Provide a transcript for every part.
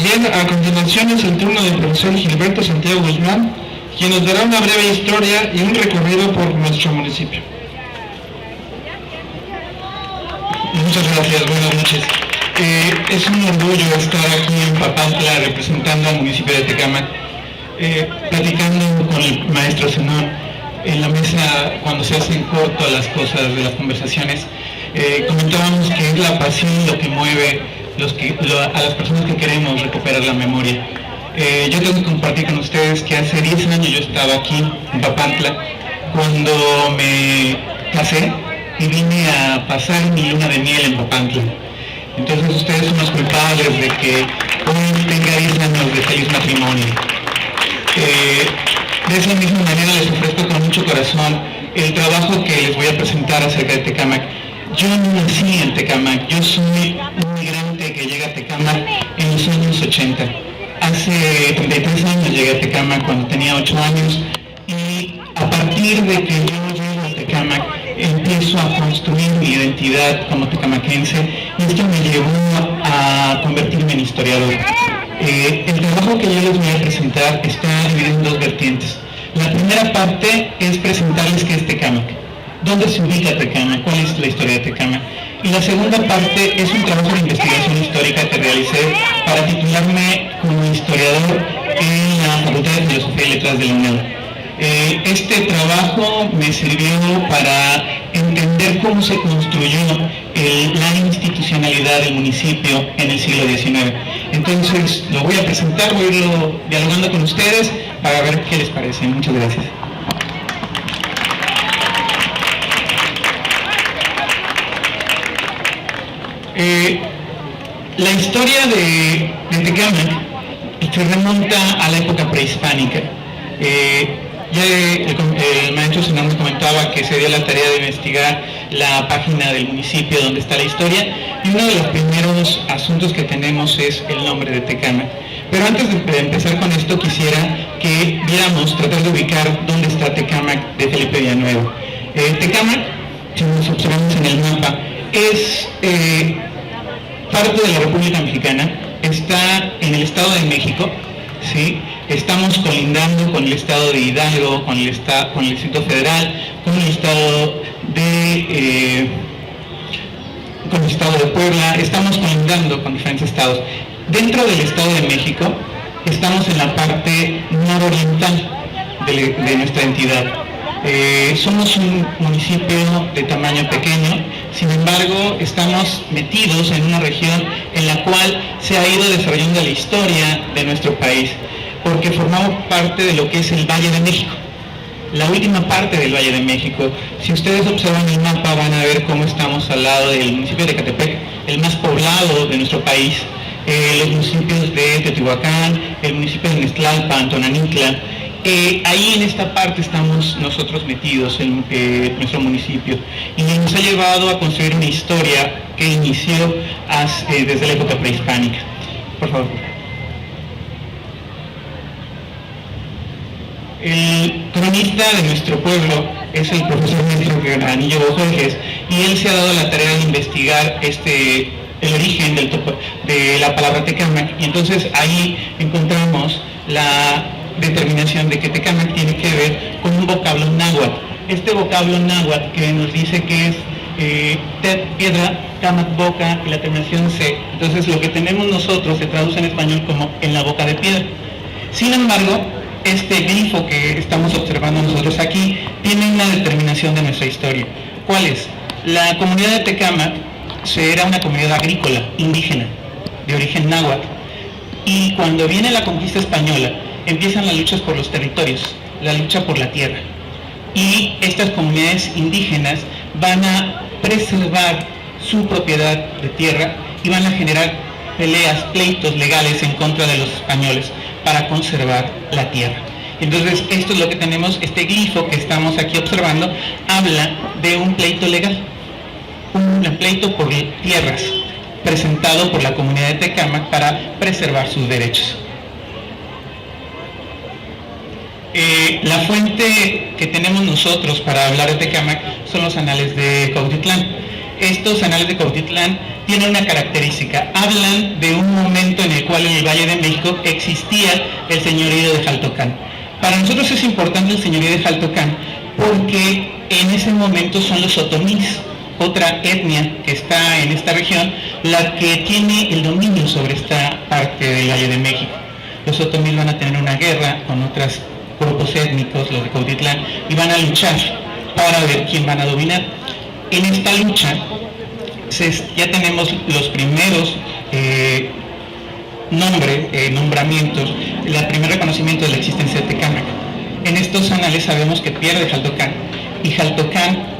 Bien, a continuación es el turno del profesor Gilberto Santiago Guzmán, quien nos dará una breve historia y un recorrido por nuestro municipio. Muchas gracias, buenas noches. Es un orgullo estar aquí en Papantla representando al municipio de Tecámac, platicando con el maestro Zenón en la mesa cuando se hacen corto las cosas de las conversaciones. Comentábamos que es la pasión lo que mueve a las personas que queremos recuperar la memoria. Yo tengo que compartir con ustedes que hace 10 años yo estaba aquí en Papantla cuando me casé y vine a pasar mi luna de miel en Papantla. Entonces ustedes son los culpables de que hoy tenga 10 años de feliz matrimonio. De esa misma manera les ofrezco con mucho corazón el trabajo que les voy a presentar acerca de Tecámac. Yo no nací en Tecámac, yo soy un migrante que llega a Tecámac en los años 80. Hace 33 años llegué a Tecámac cuando tenía 8 años y a partir de que yo llego a Tecámac empiezo a construir mi identidad como tecamaquense y esto me llevó a convertirme en historiador. El trabajo que yo les voy a presentar está dividido en dos vertientes. La primera parte es presentarles qué es Tecámac, dónde se ubica Tecámac, cuál es la historia de Tecámac. Y la segunda parte es un trabajo de investigación histórica que realicé para titularme como historiador en la Facultad de Filosofía y Letras de la UNAM. Este trabajo me sirvió para entender cómo se construyó la institucionalidad del municipio en el siglo XIX. Entonces lo voy a presentar, voy a irlo dialogando con ustedes para ver qué les parece. Muchas gracias. La historia de Tecámac se remonta a la época prehispánica. El maestro Zenón nos comentaba que se dio la tarea de investigar la página del municipio donde está la historia y uno de los primeros asuntos que tenemos es el nombre de Tecámac. Pero antes de empezar con esto quisiera que viéramos, tratar de ubicar dónde está Tecámac de Felipe Villanueva. Tecámac, si nos observamos en el mapa, es parte de la República Mexicana, está en el Estado de México, ¿sí? Estamos colindando con el Estado de Hidalgo, con el Distrito Federal, con el Estado de Puebla, estamos colindando con diferentes estados. Dentro del Estado de México estamos en la parte nororiental de nuestra entidad. Somos un municipio de tamaño pequeño, sin embargo estamos metidos en una región en la cual se ha ido desarrollando la historia de nuestro país, porque formamos parte de lo que es el Valle de México, la última parte del Valle de México. Si ustedes observan el mapa van a ver cómo estamos al lado del municipio de Ecatepec, el más poblado de nuestro país, los municipios de Teotihuacán, el municipio de Nextlalpan, Tonanitla. Ahí en esta parte estamos nosotros metidos en nuestro municipio y nos ha llevado a construir una historia que inició desde la época prehispánica. Por favor. El cronista de nuestro pueblo es el profesor Néstor Granillo Borges y él se ha dado la tarea de investigar el origen de la palabra Tecámac, y entonces ahí encontramos la determinación de que Tecámac tiene que ver con un vocablo náhuatl. Este vocablo náhuatl que nos dice que es piedra, Cámac, boca, y la terminación C. Entonces lo que tenemos nosotros se traduce en español como en la boca de piedra. Sin embargo, este glifo que estamos observando nosotros aquí tiene una determinación de nuestra historia. ¿Cuál es? La comunidad de Tecámac era una comunidad agrícola, indígena, de origen náhuatl. Y cuando viene la conquista española, empiezan las luchas por los territorios, la lucha por la tierra. Y estas comunidades indígenas van a preservar su propiedad de tierra y van a generar peleas, pleitos legales en contra de los españoles para conservar la tierra. Entonces, esto es lo que tenemos, este glifo que estamos aquí observando, habla de un pleito legal, un pleito por tierras, presentado por la comunidad de Tecámac para preservar sus derechos. La fuente que tenemos nosotros para hablar de Tecámac son los anales de Cuautitlán. Estos anales de Cuautitlán tienen una característica, hablan de un momento en el cual en el Valle de México existía el señorío de Jaltocán. Para nosotros es importante el señorío de Jaltocán porque en ese momento son los otomís, otra etnia que está en esta región, la que tiene el dominio sobre esta parte del Valle de México. Los otomís van a tener una guerra con otros grupos étnicos, los de Cuautitlán, y van a luchar para ver quién van a dominar. En esta lucha ya tenemos los primeros nombramientos, el primer reconocimiento de la existencia de Tecámac. En estos anales sabemos que pierde Jaltocán, y Jaltocán,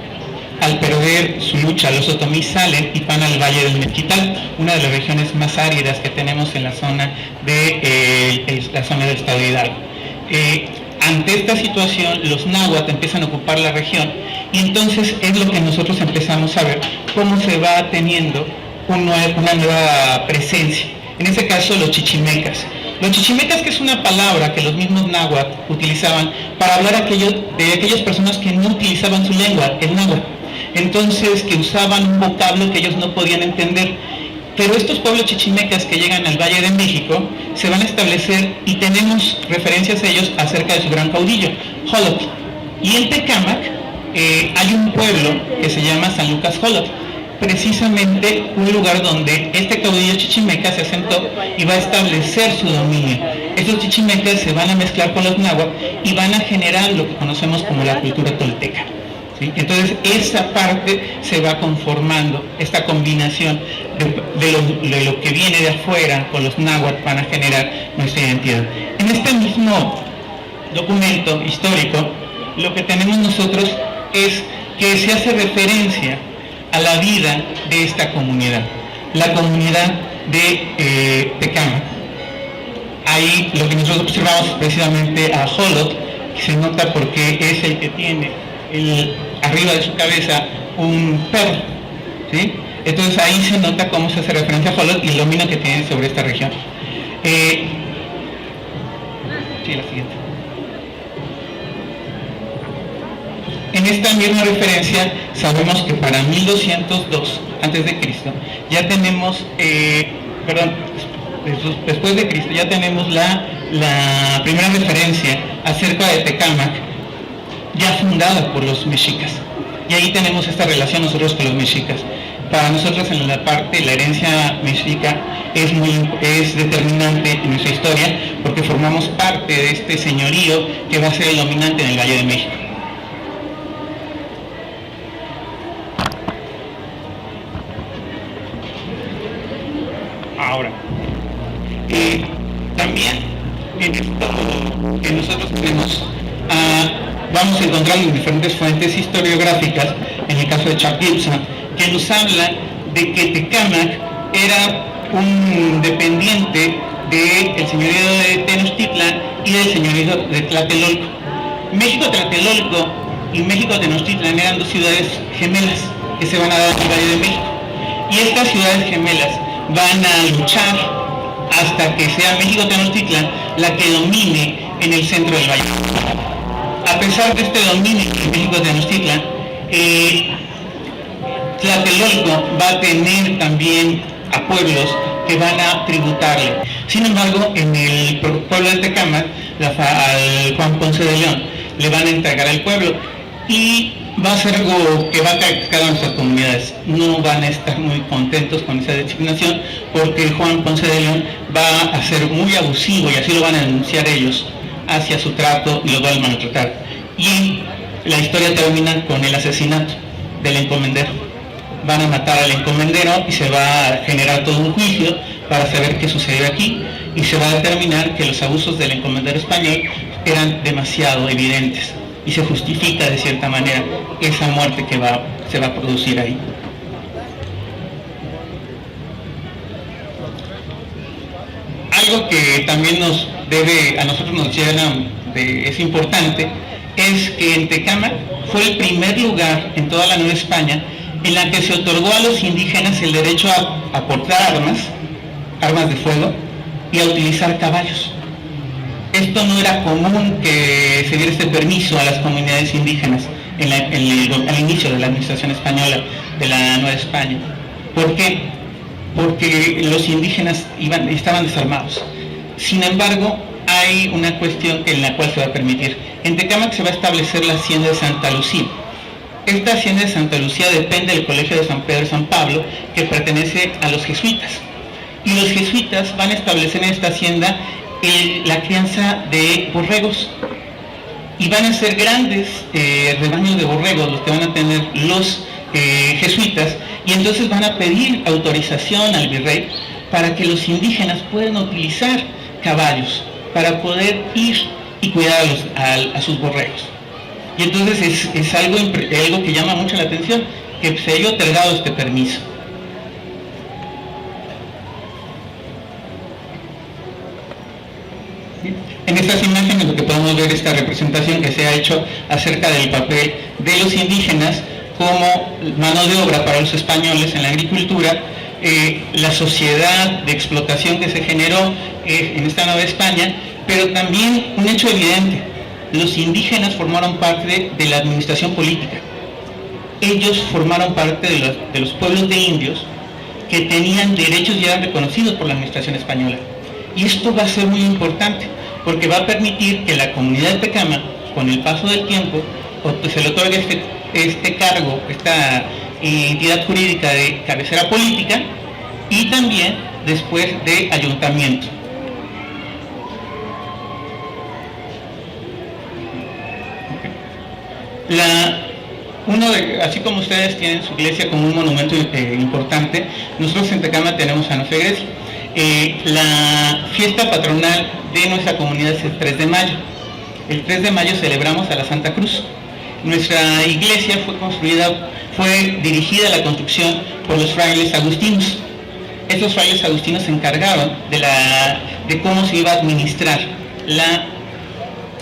al perder su lucha, los otomís salen y van al Valle del Mezquital, una de las regiones más áridas que tenemos en la zona del estado de Hidalgo. Ante esta situación, los náhuatl empiezan a ocupar la región, y entonces es lo que nosotros empezamos a ver, cómo se va teniendo una nueva presencia. En este caso, los chichimecas. Los chichimecas, que es una palabra que los mismos náhuatl utilizaban para hablar de aquellas personas que no utilizaban su lengua, el náhuatl. Entonces, que usaban un vocablo que ellos no podían entender. Pero estos pueblos chichimecas que llegan al Valle de México se van a establecer, y tenemos referencias a ellos acerca de su gran caudillo, Xolotl. Y en Tecámac hay un pueblo que se llama San Lucas Xolotl, precisamente un lugar donde este caudillo chichimeca se asentó y va a establecer su dominio. Estos chichimecas se van a mezclar con los náhuatl y van a generar lo que conocemos como la cultura tolteca. ¿Sí? Entonces esa parte se va conformando, esta combinación de lo que viene de afuera con los náhuatl van a generar nuestra identidad. En este mismo documento histórico, lo que tenemos nosotros es que se hace referencia a la vida de esta comunidad, la comunidad de Tecámac. Ahí lo que nosotros observamos precisamente a Xolotl, que se nota porque es el que tiene arriba de su cabeza un perro, ¿sí? Entonces ahí se nota cómo se hace referencia a Xolotl y el dominio que tiene sobre esta región. Sí, la siguiente. En esta misma referencia sabemos que para 1202 a.C. ya tenemos, después de Cristo ya tenemos la primera referencia acerca de Tecámac, ya fundada por los mexicas. Y ahí tenemos esta relación nosotros con los mexicas. Para nosotros en la parte, la herencia mexica es determinante en nuestra historia porque formamos parte de este señorío que va a ser el dominante en el Valle de México. Ahora, también en esto que nosotros tenemos, vamos a encontrar en diferentes fuentes historiográficas, en el caso de Chuck Gibson, que nos habla de que Tecámac era un dependiente del señorío de Tenochtitlan y del señorío de Tlatelolco. México-Tlatelolco y México-Tenochtitlan eran dos ciudades gemelas que se van a dar en el Valle de México. Y estas ciudades gemelas van a luchar hasta que sea México-Tenochtitlan la que domine en el centro del valle. A pesar de este dominio de México-Tenochtitlan, Tlatelolco va a tener también a pueblos que van a tributarle. Sin embargo, en el pueblo de Tecámac, al Juan Ponce de León, le van a entregar el pueblo y va a ser algo que va a caer cada nuestras comunidades. No van a estar muy contentos con esa designación porque Juan Ponce de León va a ser muy abusivo, y así lo van a denunciar ellos, hacia su trato y los van a maltratar. Y la historia termina con el asesinato del encomendero. Van a matar al encomendero y se va a generar todo un juicio para saber qué sucedió aquí, y se va a determinar que los abusos del encomendero español eran demasiado evidentes y se justifica de cierta manera esa muerte que se va a producir ahí. Algo que también a nosotros nos llena es importante, es que en Tecámac fue el primer lugar en toda la Nueva España en la que se otorgó a los indígenas el derecho a portar armas de fuego y a utilizar caballos. Esto no era común que se diera este permiso a las comunidades indígenas al inicio de la administración española de la Nueva España. ¿Por qué? Porque los indígenas estaban desarmados. Sin embargo, hay una cuestión en la cual se va a permitir. En Tecámac se va a establecer la hacienda de Santa Lucía. Esta hacienda de Santa Lucía depende del Colegio de San Pedro y San Pablo, que pertenece a los jesuitas. Y los jesuitas van a establecer en esta hacienda la crianza de borregos. Y van a ser grandes rebaños de borregos los que van a tener los jesuitas, y entonces van a pedir autorización al virrey para que los indígenas puedan utilizar caballos para poder ir y cuidar a sus borregos. Y entonces es algo que llama mucho la atención, que se haya otorgado este permiso. En estas imágenes lo que podemos ver es esta representación que se ha hecho acerca del papel de los indígenas como mano de obra para los españoles en la agricultura, la sociedad de explotación que se generó en esta Nueva España, pero también un hecho evidente: los indígenas formaron parte de la administración política. Ellos formaron parte de los pueblos de indios que tenían derechos ya reconocidos por la administración española. Y esto va a ser muy importante, porque va a permitir que la comunidad de Tecámac, con el paso del tiempo, se le otorgue este cargo, esta entidad jurídica de cabecera política, y también después de ayuntamiento. Así como ustedes tienen su iglesia como un monumento importante, nosotros en Tecámac tenemos a nuestra iglesia. La fiesta patronal de nuestra comunidad es el 3 de mayo. El 3 de mayo celebramos a la Santa Cruz. Nuestra iglesia fue dirigida a la construcción por los frailes agustinos. Estos frailes agustinos se encargaron de cómo se iba a administrar la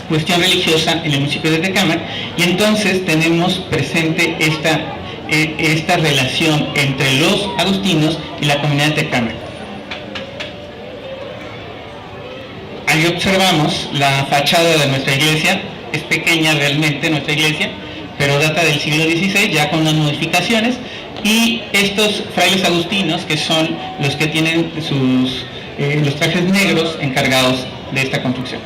cuestión religiosa en el municipio de Tecámac, y entonces tenemos presente esta relación entre los agustinos y la comunidad de Tecámac. Ahí observamos la fachada de nuestra iglesia. Es pequeña realmente nuestra iglesia, pero data del siglo XVI, ya con unas modificaciones, y estos frailes agustinos, que son los que tienen los trajes negros encargados de esta construcción.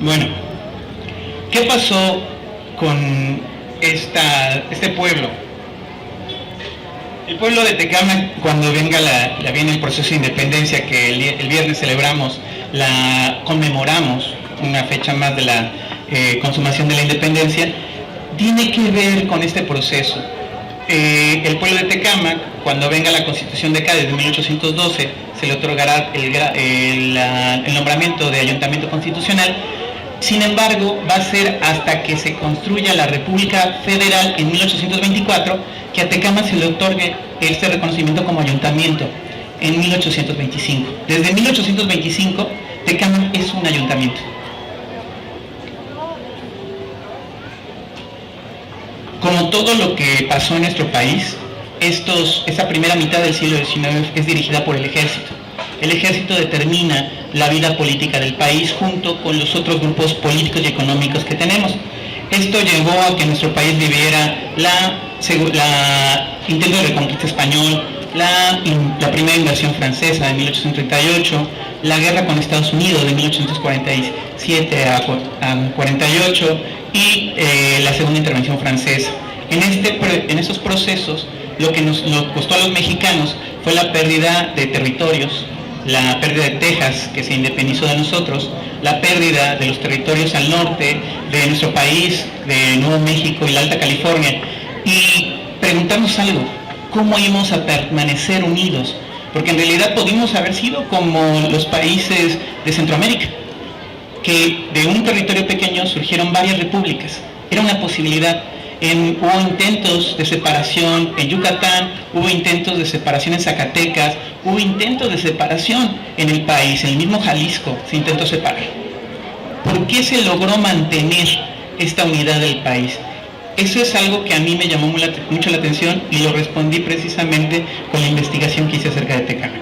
Bueno, ¿qué pasó con este pueblo? El pueblo de Tecámac, cuando viene el proceso de independencia, que el viernes celebramos, conmemoramos una fecha más de la consumación de la independencia, tiene que ver con este proceso. El pueblo de Tecámac, cuando venga la Constitución de Cádiz de 1812, se le otorgará el nombramiento de ayuntamiento constitucional. Sin embargo, va a ser hasta que se construya la República Federal en 1824 que a Tecámac se le otorgue este reconocimiento como ayuntamiento, en 1825. Desde 1825, Tecámac es un ayuntamiento. Como todo lo que pasó en nuestro país, esta primera mitad del siglo XIX es dirigida por el ejército. El ejército determina la vida política del país junto con los otros grupos políticos y económicos que tenemos. Esto llevó a que nuestro país viviera la intento de reconquista español, la primera invasión francesa de 1838, la guerra con Estados Unidos de 1847 a 48 y la segunda intervención francesa. En estos procesos, lo que nos costó a los mexicanos fue la pérdida de territorios, la pérdida de Texas, que se independizó de nosotros, la pérdida de los territorios al norte de nuestro país, de Nuevo México y la Alta California, y preguntarnos algo: ¿cómo íbamos a permanecer unidos? Porque en realidad pudimos haber sido como los países de Centroamérica, que de un territorio pequeño surgieron varias repúblicas. Era una posibilidad. Hubo intentos de separación en Yucatán, hubo intentos de separación en Zacatecas, hubo intentos de separación en el país, en el mismo Jalisco se intentó separar. ¿Por qué se logró mantener esta unidad del país? Eso es algo que a mí me llamó mucho la atención y lo respondí precisamente con la investigación que hice acerca de Tecámac.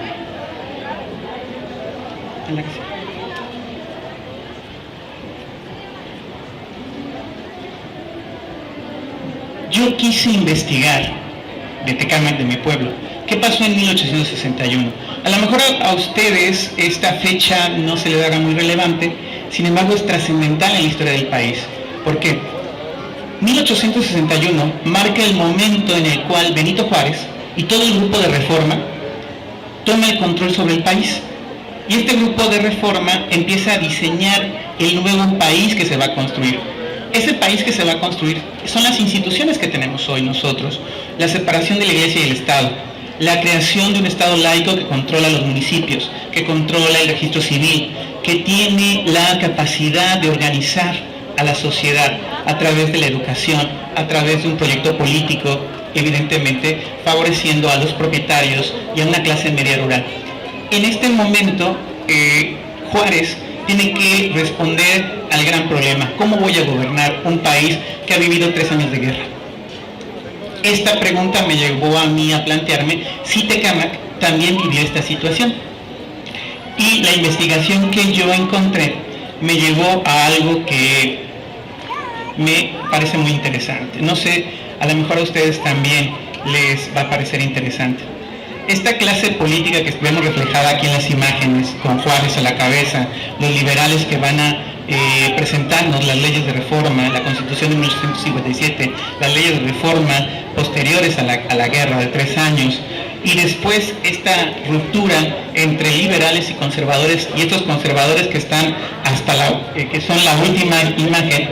Yo quise investigar de Tecámac, de mi pueblo, qué pasó en 1861. A lo mejor a ustedes esta fecha no se les haga muy relevante, sin embargo es trascendental en la historia del país. ¿Por qué? 1861 marca el momento en el cual Benito Juárez y todo el grupo de Reforma toma el control sobre el país. Y este grupo de Reforma empieza a diseñar el nuevo país que se va a construir. Ese país que se va a construir son las instituciones que tenemos hoy nosotros, la separación de la Iglesia y el Estado, la creación de un Estado laico que controla los municipios, que controla el registro civil, que tiene la capacidad de organizar a la sociedad a través de la educación, a través de un proyecto político, evidentemente favoreciendo a los propietarios y a una clase media rural. En este momento, Juárez tiene que responder al gran problema: ¿cómo voy a gobernar un país que ha vivido 3 años de guerra? Esta pregunta me llevó a mí a plantearme si Tecámac también vivió esta situación. Y la investigación que yo encontré me llevó a algo que me parece muy interesante. No sé, a lo mejor a ustedes también les va a parecer interesante. Esta clase política que vemos reflejada aquí en las imágenes, con Juárez a la cabeza, los liberales que van a presentarnos las leyes de reforma, la Constitución de 1857, las leyes de reforma posteriores a la guerra de 3 años, y después esta ruptura entre liberales y conservadores, y estos conservadores que están que son la última imagen,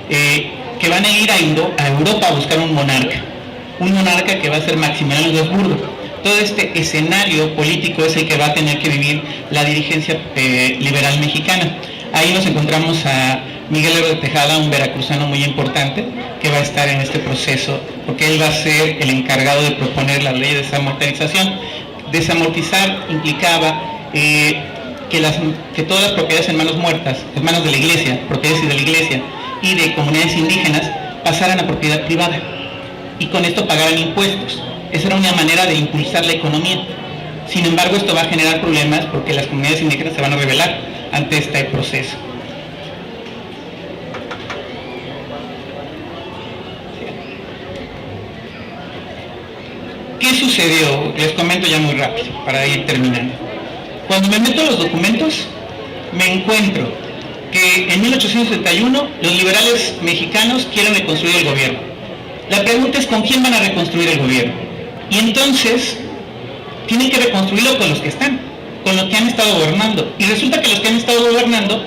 que van a ir a Europa a buscar un monarca que va a ser Maximiliano de Habsburgo. Todo este escenario político es el que va a tener que vivir la dirigencia liberal mexicana. Ahí nos encontramos a Miguel Lerdo de Tejada, un veracruzano muy importante, que va a estar en este proceso, porque él va a ser el encargado de proponer la ley de desamortización. Desamortizar implicaba que todas las propiedades en manos muertas, en manos de la iglesia, propiedades de la iglesia y de comunidades indígenas, pasaran a propiedad privada, y con esto pagaran impuestos. Esa era una manera de impulsar la economía. Sin embargo, esto va a generar problemas porque las comunidades indígenas se van a rebelar ante este proceso. ¿Qué sucedió? Les comento ya muy rápido para ir terminando. Cuando me meto a los documentos, me encuentro que en 1871 los liberales mexicanos quieren reconstruir el gobierno. La pregunta es: ¿con quién van a reconstruir el gobierno? Y entonces tienen que reconstruirlo con los que están, con los que han estado gobernando. Y resulta que los que han estado gobernando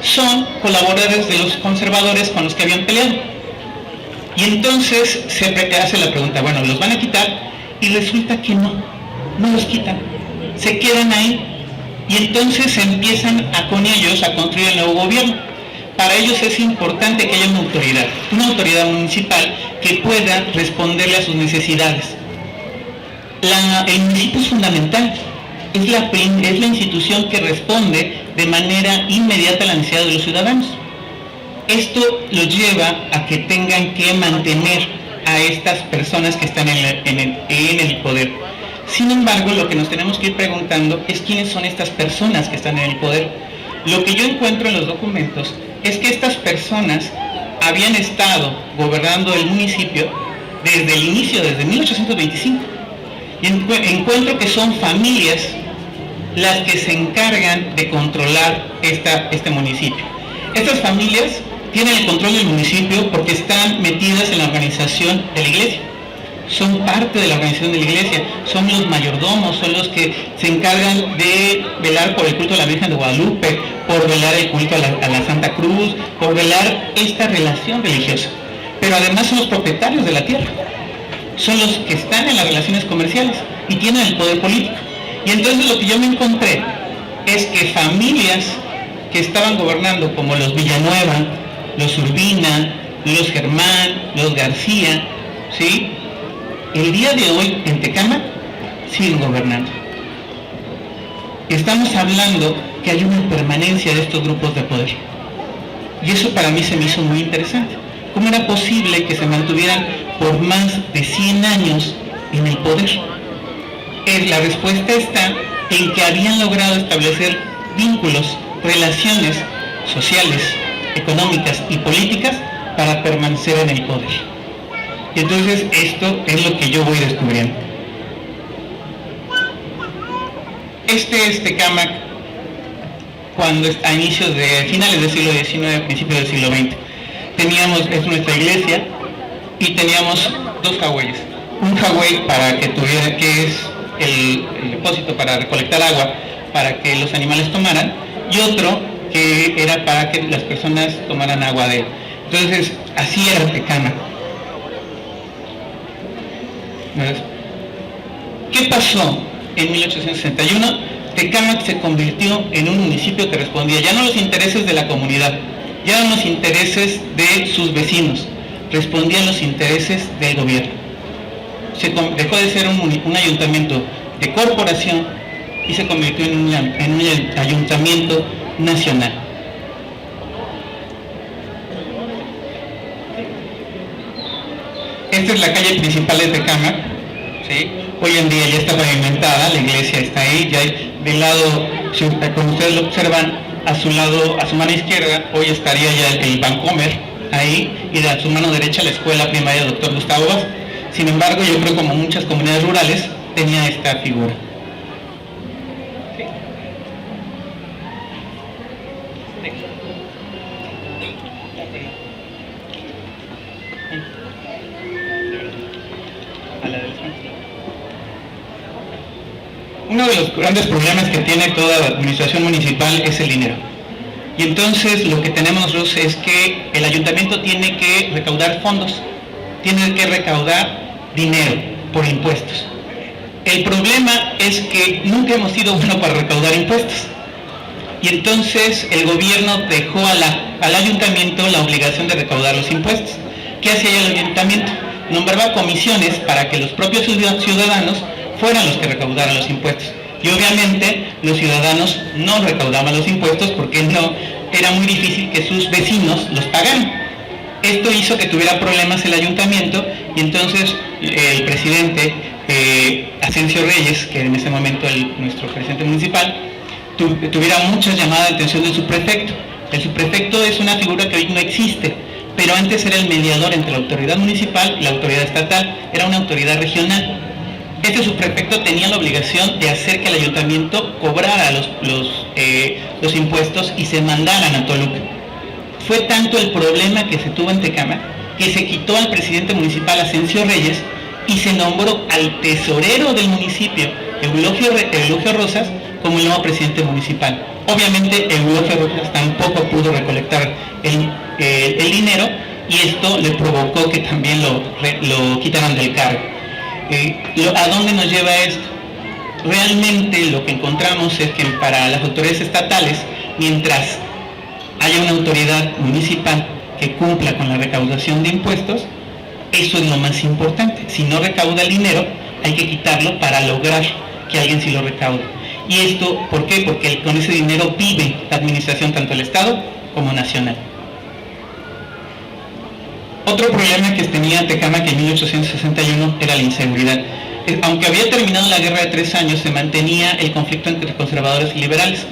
son colaboradores de los conservadores con los que habían peleado. Y entonces se hace la pregunta: bueno, ¿los van a quitar? Y resulta que no los quitan, se quedan ahí. Y entonces empiezan con ellos a construir el nuevo gobierno. Para ellos es importante que haya una autoridad municipal que pueda responderle a sus necesidades. El municipio es fundamental, es la institución que responde de manera inmediata a la necesidad de los ciudadanos. Esto los lleva a que tengan que mantener a estas personas que están en el poder. Sin embargo, lo que nos tenemos que ir preguntando es quiénes son estas personas que están en el poder. Lo que yo encuentro en los documentos es que estas personas habían estado gobernando el municipio desde el inicio, desde 1825. Y encuentro que son familias las que se encargan de controlar este municipio. Estas familias tienen el control del municipio porque están metidas en la organización de la iglesia. Son parte de la organización de la iglesia, son los mayordomos, son los que se encargan de velar por el culto a la Virgen de Guadalupe, por velar el culto a la Santa Cruz, por velar esta relación religiosa. Pero además son los propietarios de la tierra, son los que están en las relaciones comerciales y tienen el poder político. Y entonces lo que yo me encontré es que familias que estaban gobernando, como los Villanueva, los Urbina, los Germán, los García, ¿sí?, el día de hoy en Tecámac siguen gobernando. Estamos hablando que hay una permanencia de estos grupos de poder. Y eso para mí se me hizo muy interesante, ¿Cómo era posible que se mantuvieran por más de 100 años en el poder? La respuesta está en que habían logrado establecer vínculos, relaciones sociales, económicas y políticas para permanecer en el poder. Y entonces esto es lo que yo voy descubriendo. Este es Tecámac cuando a inicios de finales del siglo XIX, principios del siglo XX. Es nuestra iglesia y teníamos dos jagüeyes. Un jagüey para que tuviera, que es el depósito para recolectar agua para que los animales tomaran, y otro que era para que las personas tomaran agua de él. Entonces, así era Tecámac. ¿Qué pasó en 1861? Tecámac se convirtió en un municipio que respondía ya no a los intereses de la comunidad, ya no a los intereses de sus vecinos, respondía a los intereses del gobierno. Dejó de ser un ayuntamiento de corporación y se convirtió en un ayuntamiento nacional. Esta es la calle principal de Tecámac, ¿sí? Hoy en día ya está pavimentada, la iglesia está ahí, ya hay del lado, como ustedes lo observan, a su mano izquierda, hoy estaría ya el Bancomer ahí, y a su mano derecha la escuela primaria Dr. Gustavo Vaz. Sin embargo, yo creo que como muchas comunidades rurales, tenía esta figura. ¿Sí? Uno de los grandes problemas que tiene toda la administración municipal es el dinero. Y entonces lo que tenemos nosotros es que el ayuntamiento tiene que recaudar fondos, tiene que recaudar dinero por impuestos. El problema es que nunca hemos sido buenos para recaudar impuestos. Y entonces el gobierno dejó al ayuntamiento la obligación de recaudar los impuestos. ¿Qué hacía el ayuntamiento? Nombraba comisiones para que los propios ciudadanos fueran los que recaudaran los impuestos. Y obviamente los ciudadanos no recaudaban los impuestos porque no era muy difícil que sus vecinos los pagaran. Esto hizo que tuviera problemas el ayuntamiento y entonces el presidente Asensio Reyes, que en ese momento nuestro presidente municipal, tuviera muchas llamadas de atención del subprefecto. El subprefecto es una figura que hoy no existe, pero antes era el mediador entre la autoridad municipal y la autoridad estatal, era una autoridad regional. Este subprefecto tenía la obligación de hacer que el ayuntamiento cobrara los impuestos y se mandaran a Toluca. Fue tanto el problema que se tuvo en Tecámac que se quitó al presidente municipal Asensio Reyes y se nombró al tesorero del municipio, Eulogio Rosas, como el nuevo presidente municipal. Obviamente Eulogio Rosas tampoco pudo recolectar el dinero y esto le provocó que también lo quitaran del cargo. ¿A dónde nos lleva esto? Realmente lo que encontramos es que para las autoridades estatales, mientras haya una autoridad municipal que cumpla con la recaudación de impuestos, eso es lo más importante. Si no recauda el dinero, hay que quitarlo para lograr que alguien sí lo recaude. ¿Y esto por qué? Porque con ese dinero vive la administración tanto del Estado como nacional. Otro problema que tenía Tecámac en 1861 era la inseguridad. Aunque había terminado la guerra de 3 años, se mantenía el conflicto entre conservadores y liberales.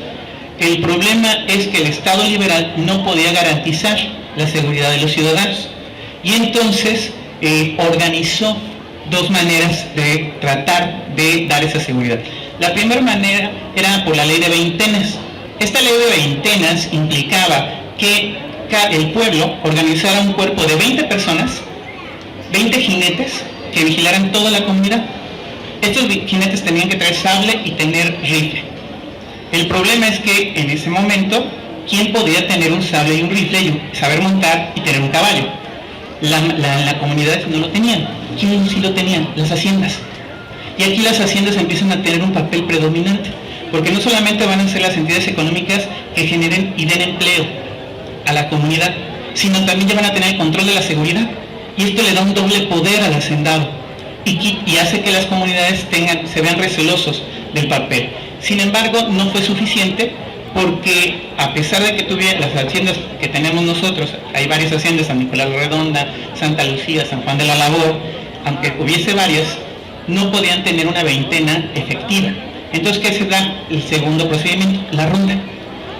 El problema es que el Estado liberal no podía garantizar la seguridad de los ciudadanos. Y entonces organizó dos maneras de tratar de dar esa seguridad. La primera manera era por la ley de veintenas. Esta ley de veintenas implicaba que el pueblo organizara un cuerpo de 20 personas, 20 jinetes, que vigilaran toda la comunidad. Estos jinetes tenían que traer sable y tener rifle. El problema es que en ese momento, ¿quién podía tener un sable y un rifle y saber montar y tener un caballo? La comunidad no lo tenían. ¿Quién sí lo tenían? Las haciendas. Y aquí las haciendas empiezan a tener un papel predominante, porque no solamente van a ser las entidades económicas que generen y den empleo a la comunidad, sino también ya van a tener el control de la seguridad. Y esto le da un doble poder al hacendado y hace que las comunidades se vean recelosos del papel. Sin embargo, no fue suficiente porque a pesar de que tuviera las haciendas que tenemos nosotros, hay varias haciendas, San Nicolás la Redonda, Santa Lucía, San Juan de la Labor, aunque hubiese varias, no podían tener una veintena efectiva. Entonces, ¿qué se da? El segundo procedimiento, la ronda.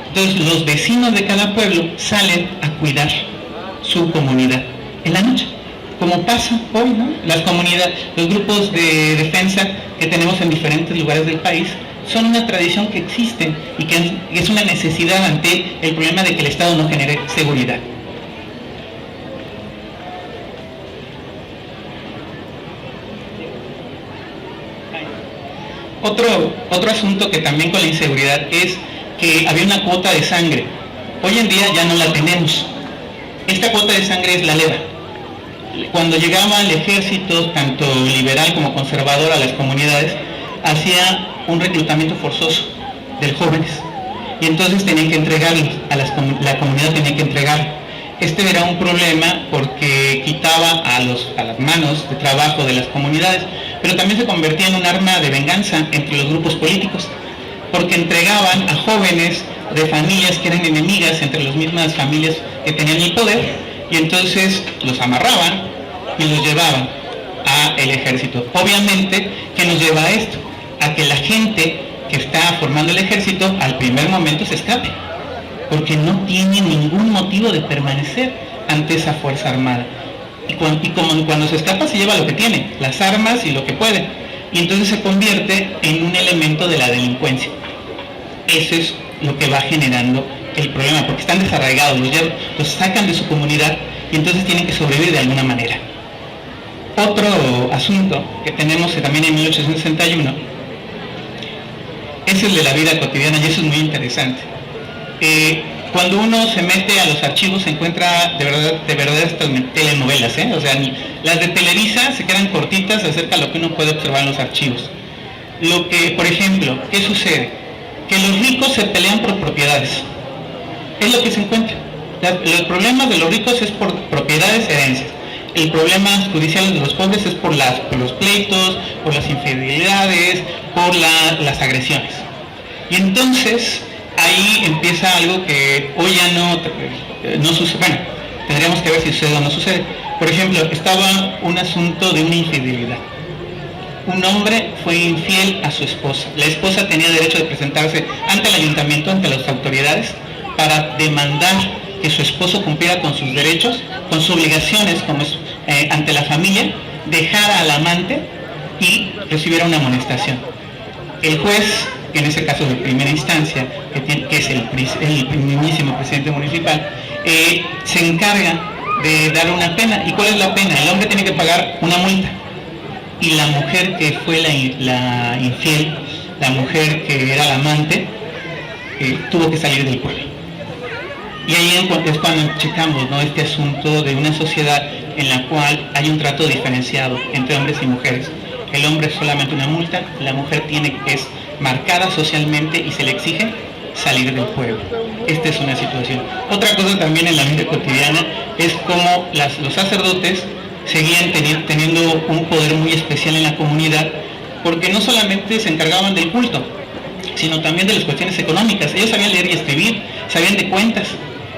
Entonces, los vecinos de cada pueblo salen a cuidar su comunidad en la noche, como pasa hoy, ¿no? Las comunidades, los grupos de defensa que tenemos en diferentes lugares del país son una tradición que existe y que es una necesidad ante el problema de que el Estado no genere seguridad. Otro asunto que también con la inseguridad es que había una cuota de sangre. Hoy en día ya no la tenemos. Esta cuota de sangre es la leva. Cuando llegaba el ejército, tanto liberal como conservador, a las comunidades, hacía un reclutamiento forzoso de jóvenes. Y entonces tenían que entregarlos, la comunidad tenía que entregar. Este era un problema porque quitaba a las manos de trabajo de las comunidades, pero también se convertía en un arma de venganza entre los grupos políticos, porque entregaban a jóvenes de familias que eran enemigas entre las mismas familias que tenían el poder, y entonces los amarraban y los llevaban al ejército. Obviamente, ¿qué nos lleva a esto? A que la gente que está formando el ejército al primer momento se escape, porque no tiene ningún motivo de permanecer ante esa fuerza armada. Y cuando se escapa se lleva lo que tiene, las armas y lo que puede, y entonces se convierte en un elemento de la delincuencia. Eso es lo que va generando el problema, porque están desarraigados, los sacan de su comunidad y entonces tienen que sobrevivir de alguna manera. Otro asunto que tenemos también en 1861 es el de la vida cotidiana, y eso es muy interesante. Cuando uno se mete a los archivos se encuentra de verdad estas telenovelas, o sea, las de Televisa se quedan cortitas acerca de lo que uno puede observar en los archivos. Lo que, por ejemplo, ¿qué sucede? Que los ricos se pelean por propiedades, es lo que se encuentra. Los problemas de los ricos es por propiedades, herencias. El problema judicial de los pobres es por los pleitos, por las infidelidades, por las agresiones. Y entonces ahí empieza algo que hoy ya no sucede. Bueno, tendríamos que ver si sucede o no sucede. Por ejemplo, estaba un asunto de una infidelidad. Un hombre fue infiel a su esposa. La esposa tenía derecho de presentarse ante el ayuntamiento, ante las autoridades, para demandar que su esposo cumpliera con sus derechos, con sus obligaciones como ante la familia, dejara al amante y recibiera una amonestación. El juez, que en ese caso de primera instancia, que es el mismísimo presidente municipal, se encarga de dar una pena. ¿Y cuál es la pena? El hombre tiene que pagar una multa, y la mujer que fue la infiel, la mujer que era la amante, tuvo que salir del pueblo. Y ahí es cuando checamos, ¿no?, este asunto de una sociedad en la cual hay un trato diferenciado entre hombres y mujeres. El hombre es solamente una multa, la mujer es marcada socialmente y se le exige salir del pueblo. Esta es una situación. Otra cosa también en la vida cotidiana es cómo los sacerdotes seguían teniendo un poder muy especial en la comunidad, porque no solamente se encargaban del culto, sino también de las cuestiones económicas. Ellos sabían leer y escribir, sabían de cuentas,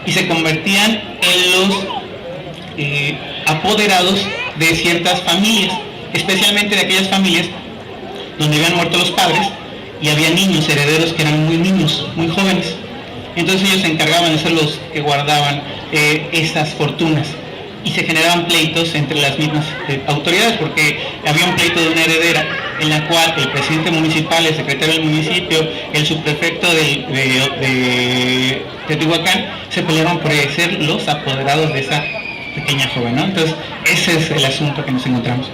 y se convertían en los apoderados de ciertas familias, especialmente de aquellas familias donde habían muerto los padres y había niños herederos que eran muy niños, muy jóvenes. Entonces ellos se encargaban de ser los que guardaban esas fortunas, y se generaban pleitos entre las mismas autoridades, porque había un pleito de una heredera en la cual el presidente municipal, el secretario del municipio, el subprefecto de Teotihuacán se pelearon por ser los apoderados de esa pequeña joven, ¿no? Entonces ese es el asunto que nos encontramos.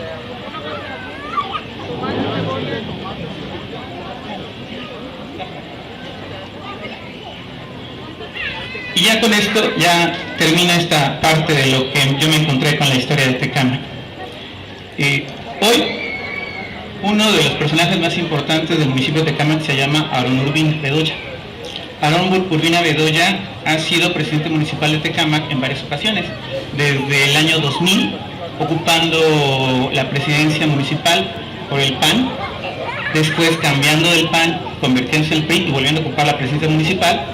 Y ya con esto ya termina esta parte de lo que yo me encontré con la historia de Tecámac. Hoy, uno de los personajes más importantes del municipio de Tecámac se llama Aarón Urbina Bedoya. Aarón Urbina Bedoya ha sido presidente municipal de Tecámac en varias ocasiones, desde el año 2000, ocupando la presidencia municipal por el PAN, después cambiando del PAN convirtiéndose en el PRI y volviendo a ocupar la presidencia municipal,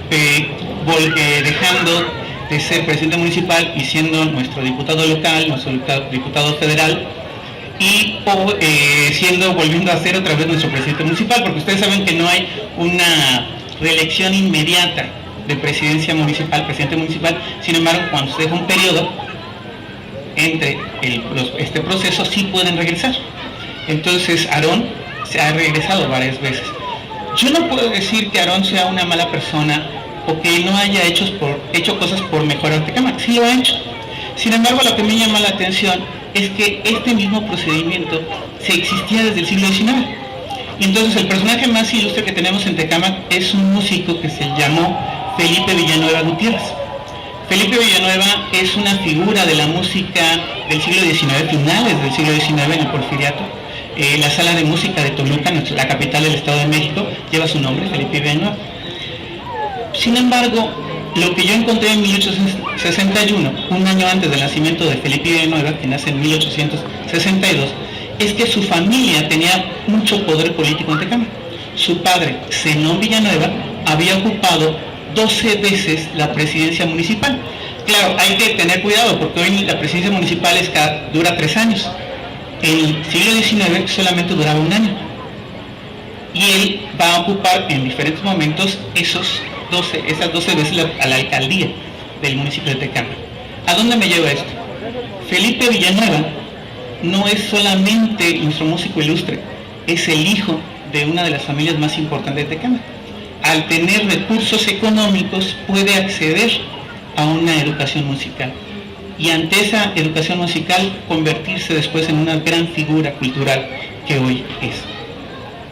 dejando de ser presidente municipal y siendo nuestro diputado local, nuestro diputado federal, y volviendo a ser otra vez nuestro presidente municipal, porque ustedes saben que no hay una reelección inmediata de presidencia municipal, presidente municipal. Sin embargo, cuando se deja un periodo entre este proceso, sí pueden regresar. Entonces Aarón se ha regresado varias veces. Yo no puedo decir que Aarón sea una mala persona o que no haya hecho cosas por mejorar Tecámac. Sí lo ha hecho. Sin embargo, lo que me llama la atención es que este mismo procedimiento se existía desde el siglo XIX. Y entonces el personaje más ilustre que tenemos en Tecámac es un músico que se llamó Felipe Villanueva Gutiérrez. Felipe Villanueva es una figura de la música del siglo XIX, finales del siglo XIX en el Porfiriato. La sala de música de Toluca, la capital del Estado de México, lleva su nombre, Felipe Villanueva. Sin embargo, lo que yo encontré en 1861, un año antes del nacimiento de Felipe Villanueva, que nace en 1862, es que su familia tenía mucho poder político en Tecámac. Su padre, Zenón Villanueva, había ocupado 12 veces la presidencia municipal. Claro, hay que tener cuidado porque hoy la presidencia municipal dura 3 años. En el siglo XIX solamente duraba 1 año. Y él va a ocupar en diferentes momentos esas 12 veces a la alcaldía del municipio de Tecámac. ¿A dónde me lleva esto? Felipe Villanueva no es solamente nuestro músico ilustre, es el hijo de una de las familias más importantes de Tecámac. Al tener recursos económicos puede acceder a una educación musical y ante esa educación musical convertirse después en una gran figura cultural que hoy es.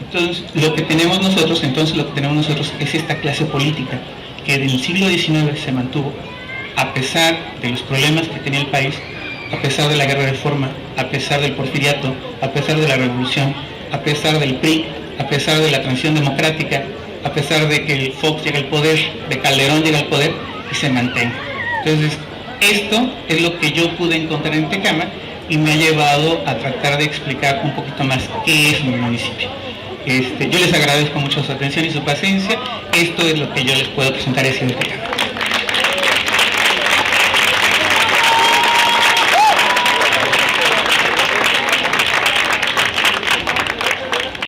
Entonces lo que tenemos nosotros es esta clase política que en el siglo XIX se mantuvo a pesar de los problemas que tenía el país, a pesar de la guerra de reforma, a pesar del porfiriato, a pesar de la revolución, a pesar del PRI, a pesar de la transición democrática, a pesar de que el Fox llega al poder, de Calderón llega al poder y se mantenga. Entonces, esto es lo que yo pude encontrar en Tecámac y me ha llevado a tratar de explicar un poquito más qué es mi municipio. Yo les agradezco mucho su atención y su paciencia. Esto es lo que yo les puedo presentar en Tecámac.